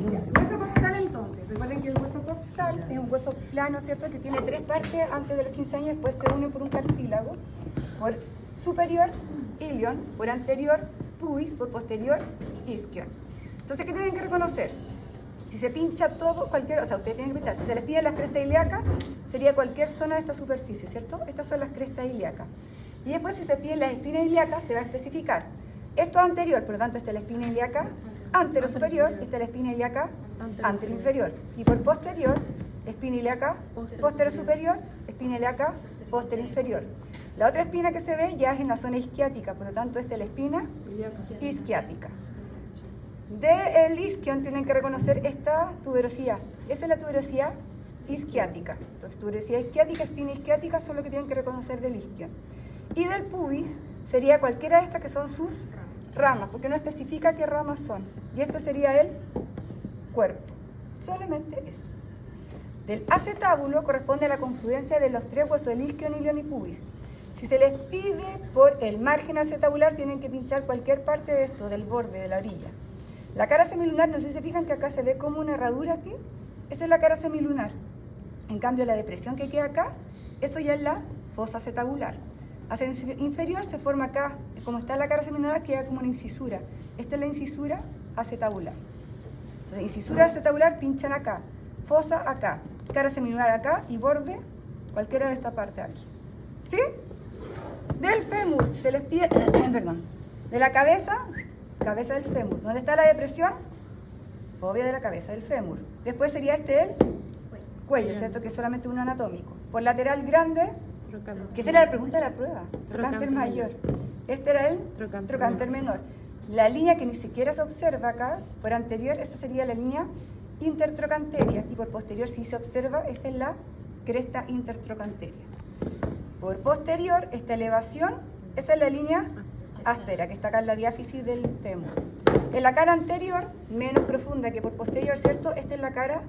Hueso coxal entonces, recuerden que el hueso coxal es un hueso plano, ¿cierto? Que tiene tres partes antes de los 15 años, después se une por un cartílago, por superior, ilion, por anterior, pubis, por posterior, isquion. Entonces, ¿qué tienen que reconocer? Si se pincha todo, cualquier, o sea, ustedes tienen que pinchar, si se les pide las crestas ilíacas, sería cualquier zona de esta superficie, ¿cierto? Estas son las crestas ilíacas. Y después, si se piden las espinas ilíacas, se va a especificar. Esto es anterior, por lo tanto, esta es la espina ilíaca antero superior, esta es la espina ilíaca antero inferior. Y por posterior, espina ilíaca postero superior, espina ilíaca postero inferior. La otra espina que se ve ya es en la zona isquiática, por lo tanto, esta es la espina isquiática. Del isquion tienen que reconocer esta tuberosidad. Esa es la tuberosidad isquiática. Entonces, tuberosidad isquiática, espina isquiática son lo que tienen que reconocer del isquion. Y del pubis sería cualquiera de estas que son sus ramas, porque no especifica qué ramas son. Y este sería el cuerpo. Solamente eso. Del acetábulo corresponde a la confluencia de los tres huesos del isquion, ilion y pubis. Si se les pide por el margen acetabular, tienen que pinchar cualquier parte de esto, del borde, de la orilla. La cara semilunar, no sé si se fijan que acá se ve como una herradura aquí. Esa es la cara semilunar. En cambio, la depresión que queda acá, eso ya es la fosa acetabular. Hacia inferior se forma acá, como está la cara semilunar, queda como una incisura. Esta es la incisura acetabular. Entonces, incisura acetabular, pinchan acá. Fosa acá. Cara semilunar acá y borde, cualquiera de esta parte de aquí. ¿Sí? Del fémur, se les pide, perdón, de la cabeza del fémur. ¿Dónde está la depresión? Fobia de la cabeza del fémur. Después sería este el cuello, ¿cierto? Que es solamente uno anatómico. Por lateral grande, que esa era la pregunta de la prueba. Trocánter mayor. Este era el trocánter menor. La línea que ni siquiera se observa acá, por anterior, esa sería la línea intertrocanteria. Y por posterior, si se observa, esta es la cresta intertrocanteria. Por posterior, esta elevación, esa es la línea áspera, que está acá en la diáfisis del fémur. En la cara anterior, menos profunda que por posterior, ¿cierto? Esta es la cara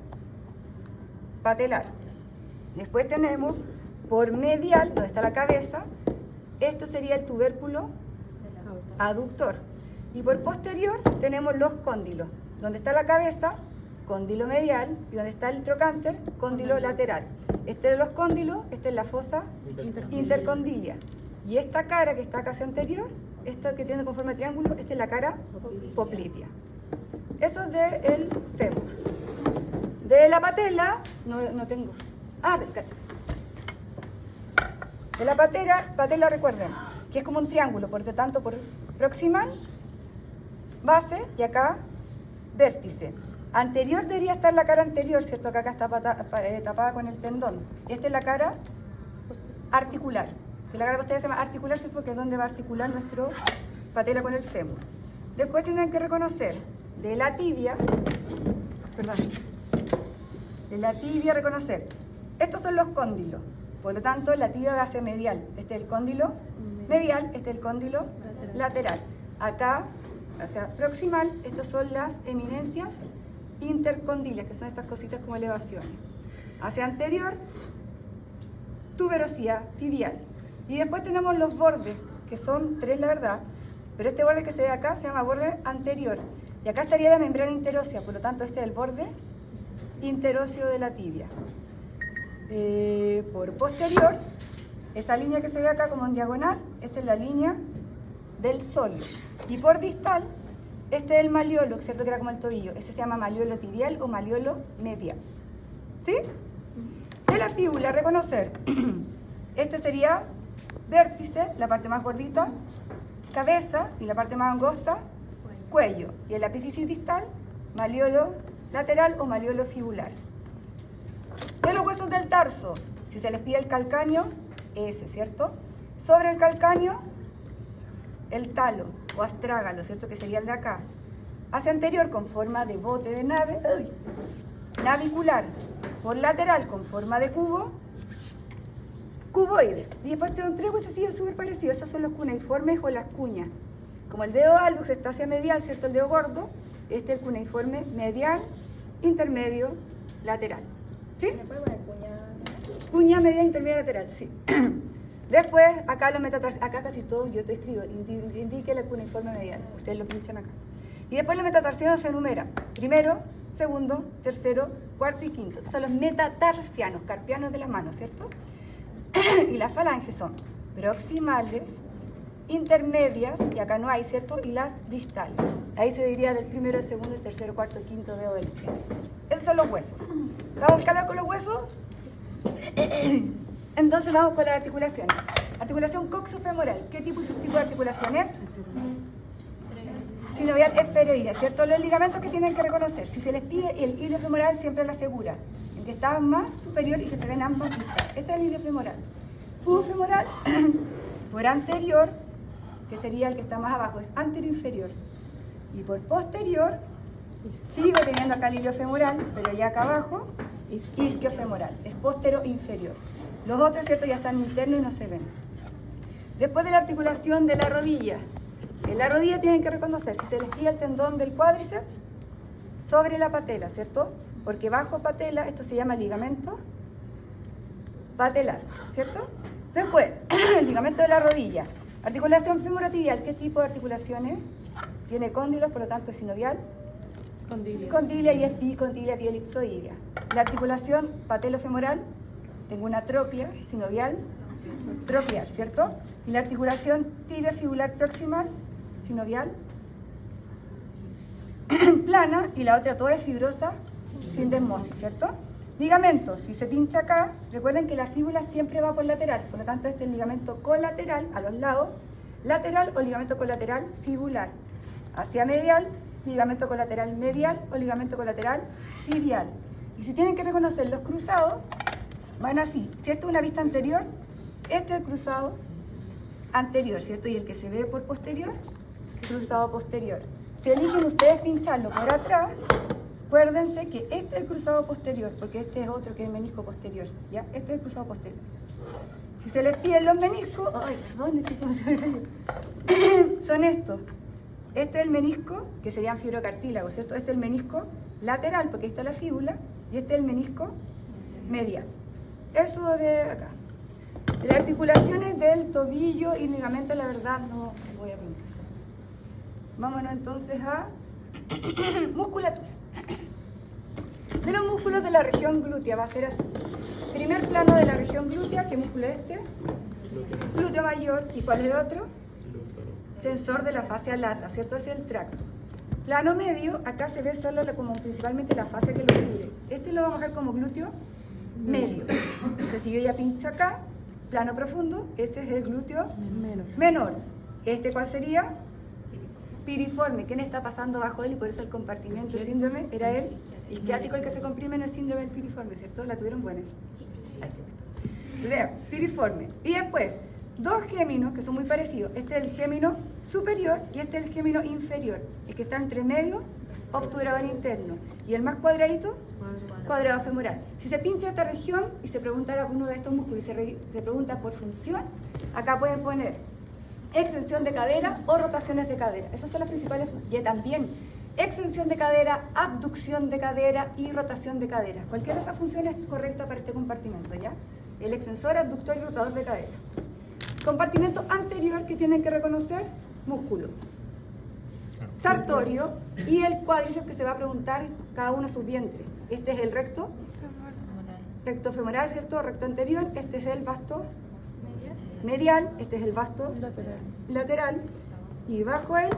patelar. Después tenemos, por medial, donde está la cabeza, esto sería el tubérculo aductor. Y por posterior tenemos los cóndilos. Donde está la cabeza, cóndilo medial, y donde está el trocánter, cóndilo lateral. Este es los cóndilos, esta es la fosa intercondilia. Y esta cara que está casi anterior, esta que tiene con forma de triángulo, esta es la cara poplitea. Eso es del fémur. De la patela, no tengo. De la patela recuerden, que es como un triángulo, por lo tanto, por proximal, base, y acá, vértice. Anterior debería estar la cara anterior, ¿cierto? Acá está tapada con el tendón. Esta es la cara articular. Que la cara posterior se llama articular, ¿cierto? Porque es donde va a articular nuestro patela con el fémur. Después tienen que reconocer de la tibia, reconocer. Estos son los cóndilos. Por lo tanto, la tibia va hacia medial. Este es el cóndilo medial, este es el cóndilo lateral. Acá, hacia proximal, estas son las eminencias intercondilias, que son estas cositas como elevaciones. Hacia anterior, tuberosidad tibial. Y después tenemos los bordes, que son tres, la verdad, pero este borde que se ve acá se llama borde anterior. Y acá estaría la membrana interósea, por lo tanto este es el borde interóseo de la tibia. Por posterior, esa línea que se ve acá como en diagonal, esa es la línea del sóleo. Y por distal, este es el maleolo, ¿cierto? Que era como el tobillo. Ese se llama maleolo tibial o maleolo medial. ¿Sí? De la fíbula, reconocer. Este sería vértice, la parte más gordita, cabeza, y la parte más angosta, cuello. Y el epífisis distal, maleolo lateral o maleolo fibular. De los huesos del tarso, si se les pide el calcáneo, ese, ¿cierto? Sobre el calcáneo, el talo o astrágalo, ¿cierto? Que sería el de acá. Hacia anterior con forma de bote de nave, navicular. Por lateral con forma de cubo, cuboides. Y después tengo tres huesecillos súper parecidos. Esos son los cuneiformes o las cuñas. Como el dedo hallux está hacia medial, ¿cierto? El dedo gordo. Este es el cuneiforme medial, intermedio, lateral. ¿Sí? Cuña media, intermedia, lateral, sí. Después, acá los metatarsianos, acá casi todos yo te escribo, indique la cuneiforme medial. Ustedes lo pinchan acá. Y después los metatarsianos se enumeran. Primero, segundo, tercero, cuarto y quinto. Son los metatarsianos, carpianos de la mano, ¿cierto? Y las falanges son proximales, intermedias, y acá no hay, ¿cierto? Y las distales. Ahí se diría del primero, el segundo, el tercero, cuarto, quinto dedo del pie. Esos son los huesos. ¿Vamos a hablar con los huesos? Entonces vamos con las articulaciones. Articulación coxofemoral. ¿Qué tipo y subtipo de articulación es? Sinovial esferoidea, ¿cierto? Los ligamentos que tienen que reconocer. Si se les pide el iliofemoral, siempre lo asegura. El que está más superior y que se ven ambas vistas. Ese es el iliofemoral. Pubofemoral, por anterior, que sería el que está más abajo, es anteroinferior. Y por posterior, sigo teniendo acá el iliofemoral, pero ya acá abajo, isquiofemoral. Es postero-inferior. Los otros, ¿cierto? Ya están internos y no se ven. Después de la articulación de la rodilla. En la rodilla tienen que reconocer si se les pide el tendón del cuádriceps sobre la patela, ¿cierto? Porque bajo patela, esto se llama ligamento patelar, ¿cierto? Después, el ligamento de la rodilla. Articulación femorotibial, ¿qué tipo de articulaciones? Tiene cóndilos, por lo tanto es sinovial. Condilia y es bicondilia bielipsoidea. La articulación patelofemoral, tengo una tróclea, sinovial, tropiar, ¿cierto? Y la articulación tibiofibular proximal, sinovial, plana, y la otra toda es fibrosa, sin desmosis, ¿cierto? Ligamentos, si se pincha acá, recuerden que la fíbula siempre va por lateral, por lo tanto este es el ligamento colateral a los lados, lateral o ligamento colateral fibular, hacia medial, ligamento colateral medial o ligamento colateral tibial. Y si tienen que reconocer los cruzados, van así. Si esto es una vista anterior, este es el cruzado anterior, ¿cierto? Y el que se ve por posterior, cruzado posterior. Si eligen ustedes pincharlo por atrás, acuérdense que este es el cruzado posterior, porque este es otro que es el menisco posterior, ¿ya? Este es el cruzado posterior. Si se les piden los meniscos, ay, perdón, es que cómo se ve. Son estos. Este es el menisco, que serían fibrocartílagos, ¿cierto? Este es el menisco lateral, porque ahí está la fíbula, y este es el menisco medial. Eso de acá. Las articulaciones del tobillo y ligamento, la verdad, no voy a pintar. Vámonos entonces a musculatura. De los músculos de la región glútea va a ser así. Primer plano de la región glútea, ¿qué músculo es este? Glúteo mayor. ¿Y cuál es el otro? Tensor de la fascia lata, ¿cierto? Es el tracto. Plano medio, acá se ve solo como principalmente la fascia que lo cubre. Este lo vamos a dejar como glúteo medio. Entonces, si yo ya pincho acá, plano profundo, ese es el glúteo menor. ¿Este cuál sería? Piriforme. ¿Quién está pasando bajo él? Y por eso el compartimiento, el síndrome, era el isquiático el que se comprime en el síndrome del piriforme, ¿cierto? ¿La tuvieron buenas? Entonces, piriforme. Y después, dos géminos que son muy parecidos. Este es el gémino superior y este es el gémino inferior. El que está entre medio, obturador interno. Y el más cuadradito, cuadrado femoral. Si se pinta esta región y se pregunta uno de estos músculos y se pregunta por función, acá pueden poner extensión de cadera o rotaciones de cadera. Esas son las principales funciones. Y también extensión de cadera, abducción de cadera y rotación de cadera. Cualquiera de esas funciones es correcta para este compartimento, ¿ya? El extensor, abductor y rotador de cadera. Compartimento anterior que tienen que reconocer, músculo sartorio y el cuádriceps que se va a preguntar cada uno su vientre. Este es el recto femoral, ¿cierto? Recto anterior. Este es el vasto medial. Este es el vasto lateral. Y bajo él,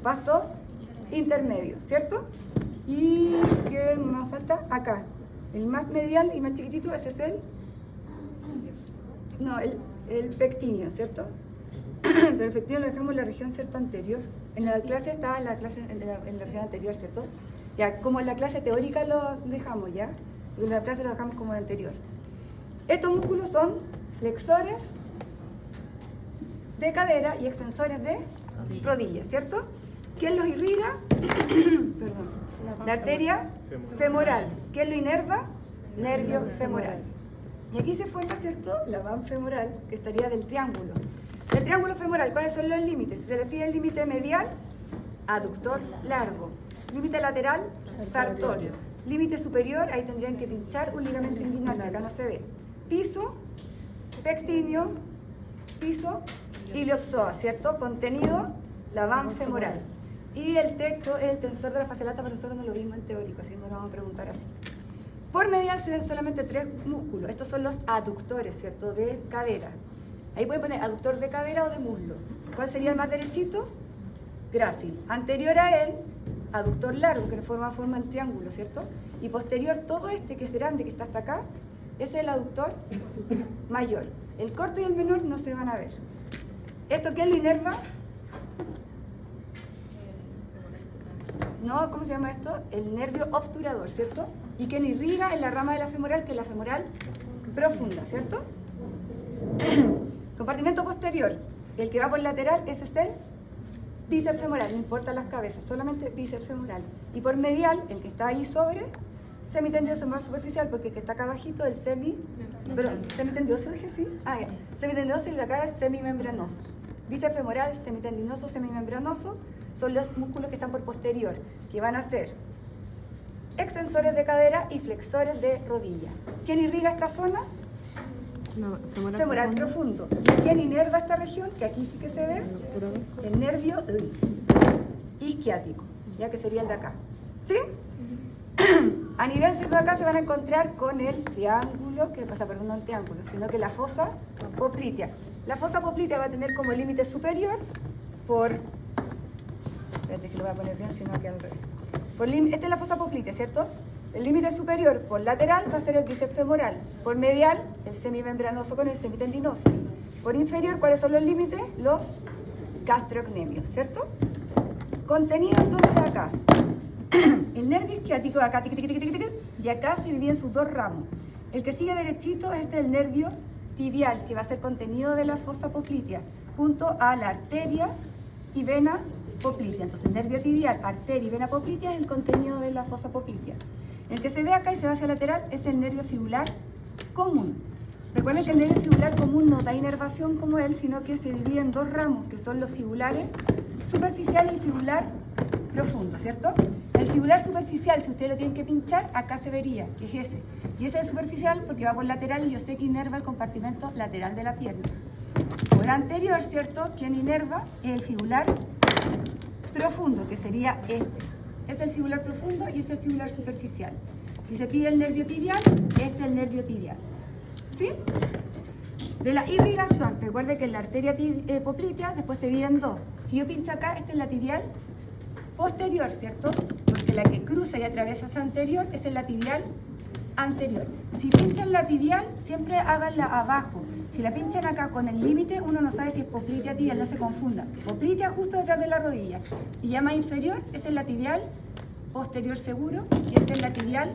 vasto intermedio, ¿cierto? Y ¿qué más falta? Acá. El más medial y más chiquitito, ese es el pectíneo, ¿cierto? Pero el pectíneo lo dejamos en la región certa anterior. En la clase estaba en la región anterior, ¿cierto? Ya, como en la clase teórica lo dejamos, ¿ya? Y en la clase lo dejamos como de anterior. Estos músculos son flexores de cadera y extensores de rodilla, ¿cierto? ¿Quién los irriga? Perdón. La arteria femoral. ¿Quién lo inerva? Nervio femoral. Y aquí se forma, ¿cierto? La van femoral, que estaría del triángulo. El triángulo femoral, ¿cuáles son los límites? Si se le pide el límite medial, aductor largo. Límite lateral, sartorio. Límite superior, ahí tendrían que pinchar un ligamento inguinal, que acá no se ve. Piso, pectíneo, piso, iliopsoas, ¿cierto? Contenido, la van femoral. Y el texto es el tensor de la fase lata, pero nosotros no lo vimos en teórico, así que nos lo vamos a preguntar así. Por medial se ven solamente 3 músculos. Estos son los aductores, ¿cierto? De cadera. Ahí pueden poner aductor de cadera o de muslo. ¿Cuál sería el más derechito? Grácil. Anterior a él, aductor largo, que forma el triángulo, ¿cierto? Y posterior, todo este que es grande, que está hasta acá, ese es el aductor mayor. El corto y el menor no se van a ver. ¿Esto qué lo inerva? No, ¿cómo se llama esto? El nervio obturador, ¿cierto? Y que lo irriga en la rama de la femoral, que es la femoral profunda, ¿cierto? Compartimento posterior, el que va por lateral, ese es el bíceps femoral, no importa las cabezas, solamente bíceps femoral. Y por medial, el que está ahí sobre, semitendinoso más superficial, porque el que está acá abajito, el semitendinoso, dije así. Semitendinoso y el de acá es semimembranoso. Bíceps femoral, semitendinoso, semimembranoso, son los músculos que están por posterior, que van a ser extensores de cadera y flexores de rodilla. ¿Quién irriga esta zona? Femoral profundo. ¿Quién inerva esta región? Que aquí sí que se ve. El nervio isquiático, ya que sería el de acá. ¿Sí? A nivel de acá se van a encontrar con el triángulo, no el triángulo, sino que la fosa poplitea. La fosa poplitea va a tener como límite superior por... Espérate que lo voy a poner bien, sino que al revés. Esta es la fosa poplitea, ¿cierto? El límite superior por lateral va a ser el bíceps femoral. Por medial, el semimembranoso con el semitendinoso. Por inferior, ¿cuáles son los límites? Los gastrocnemios, ¿cierto? Contenido entonces acá. El nervio isquiático acá, y acá se divide en sus 2 ramos. El que sigue derechito es el nervio tibial, que va a ser contenido de la fosa poplitea, junto a la arteria y vena poplitea. Entonces, nervio tibial, arteria y vena poplitea es el contenido de la fosa poplitea. El que se ve acá y se va hacia lateral es el nervio fibular común. Recuerden que el nervio fibular común no da inervación como él, sino que se divide en 2 ramos, que son los fibulares superficiales y fibular profundo, ¿cierto? El fibular superficial, si ustedes lo tienen que pinchar, acá se vería, que es ese. Y ese es superficial porque va por lateral y yo sé que inerva el compartimento lateral de la pierna. Por anterior, ¿cierto? Quien inerva es el fibular profundo, que sería este. Es el fibular profundo y es el fibular superficial. Si se pide el nervio tibial, este es el nervio tibial. ¿Sí? De la irrigación, recuerde que en la arteria poplitea después se divide en 2. Si yo pincho acá, esta es la tibial posterior, ¿cierto? Porque la que cruza y atraviesa esa anterior es la tibial anterior. Si pinchan la tibial, siempre háganla abajo. Si la pinchan acá con el límite, uno no sabe si es poplitea o tibial, no se confunda. Poplitea justo detrás de la rodilla. Y ya más inferior, esa es la tibial posterior seguro y esta es la tibial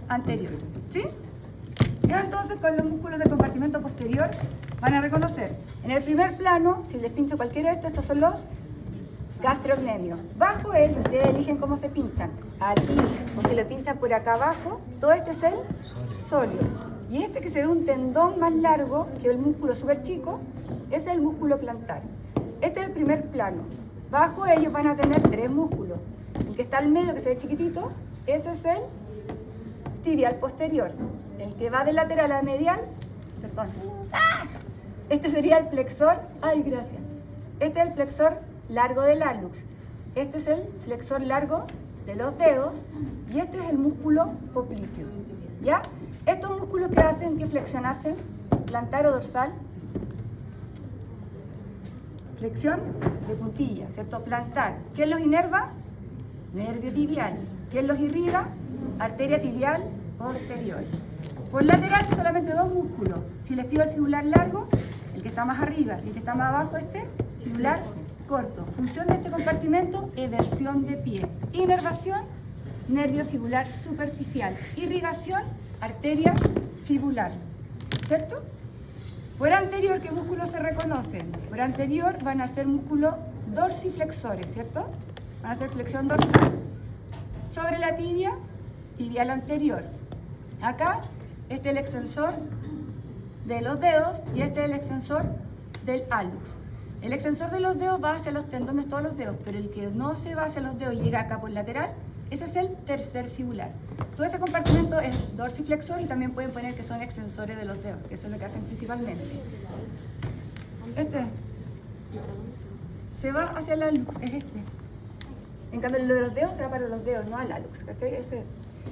anterior. ¿Sí? Ya entonces con los músculos del compartimento posterior van a reconocer. En el primer plano, si les pincho cualquiera de estos son los gastrocnemios. Bajo él, ustedes eligen cómo se pinchan. Aquí, o si lo pinchan por acá abajo, todo este es el sóleo. Y este que se ve un tendón más largo que el músculo súper chico, es el músculo plantar. Este es el primer plano. Bajo ellos van a tener 3 músculos. El que está al medio, que se ve chiquitito, ese es el tibial posterior. El que va de lateral a medial, perdón. ¡Ah! Este sería el flexor, ay, gracias. Este es el flexor largo del hallux. Este es el flexor largo de los dedos y este es el músculo popliteo. ¿Ya? Estos músculos que hacen, ¿qué flexión hacen? Plantar o dorsal. Flexión de puntilla, ¿cierto? Plantar. ¿Quién los inerva? Nervio tibial. ¿Quién los irriga? Arteria tibial posterior. Por lateral solamente 2 músculos. Si les pido el fibular largo, el que está más arriba y el que está más abajo, este, fibular corto. Función de este compartimento, eversión de pie. Inervación, nervio fibular superficial. Irrigación, arteria fibular. ¿Cierto? Por anterior, ¿qué músculos se reconocen? Por anterior van a ser músculos dorsiflexores, ¿cierto? Van a ser flexión dorsal. Sobre la tibia, tibial anterior. Acá, este es el extensor de los dedos y este es el extensor del hallux. El extensor de los dedos va hacia los tendones, todos los dedos, pero el que no se va hacia los dedos y llega acá por lateral, ese es el tercer fibular. Todo este compartimento es dorsiflexor y también pueden poner que son extensores de los dedos, que eso es lo que hacen principalmente. Este se va hacia el hallux, es este. En cambio, lo de los dedos se va para los dedos, no al hallux.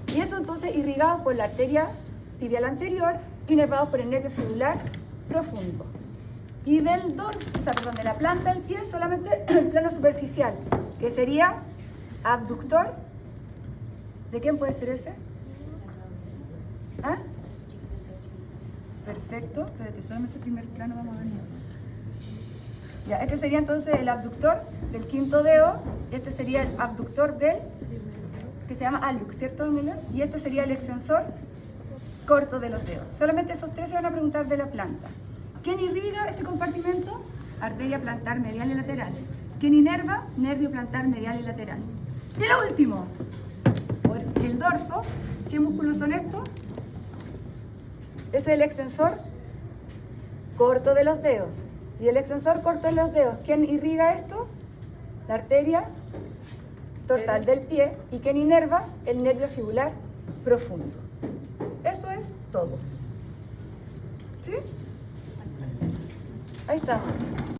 Y eso entonces irrigado por la arteria tibial anterior, inervado por el nervio fibular profundo. Y del dorso, o sea, perdón, de la planta del pie solamente el plano superficial, que sería abductor. ¿De quién puede ser ese? ¿Ah? Perfecto, espérate, solamente el primer plano vamos a ver nosotros. Ya, este sería entonces el abductor del quinto dedo, este sería el abductor del, que se llama hallux, ¿cierto, Emilia? Y este sería el extensor corto de los dedos. Solamente esos tres se van a preguntar de la planta. ¿Quién irriga este compartimento? Arteria plantar medial y lateral. ¿Quién inerva? Nervio plantar medial y lateral. Y lo último, por el dorso, ¿qué músculos son estos? Es el extensor corto de los dedos. Y el extensor corto de los dedos, ¿quién irriga esto? La arteria dorsal del pie. ¿Y quién inerva? El nervio fibular profundo. Eso es todo. ¿Sí? Ahí está.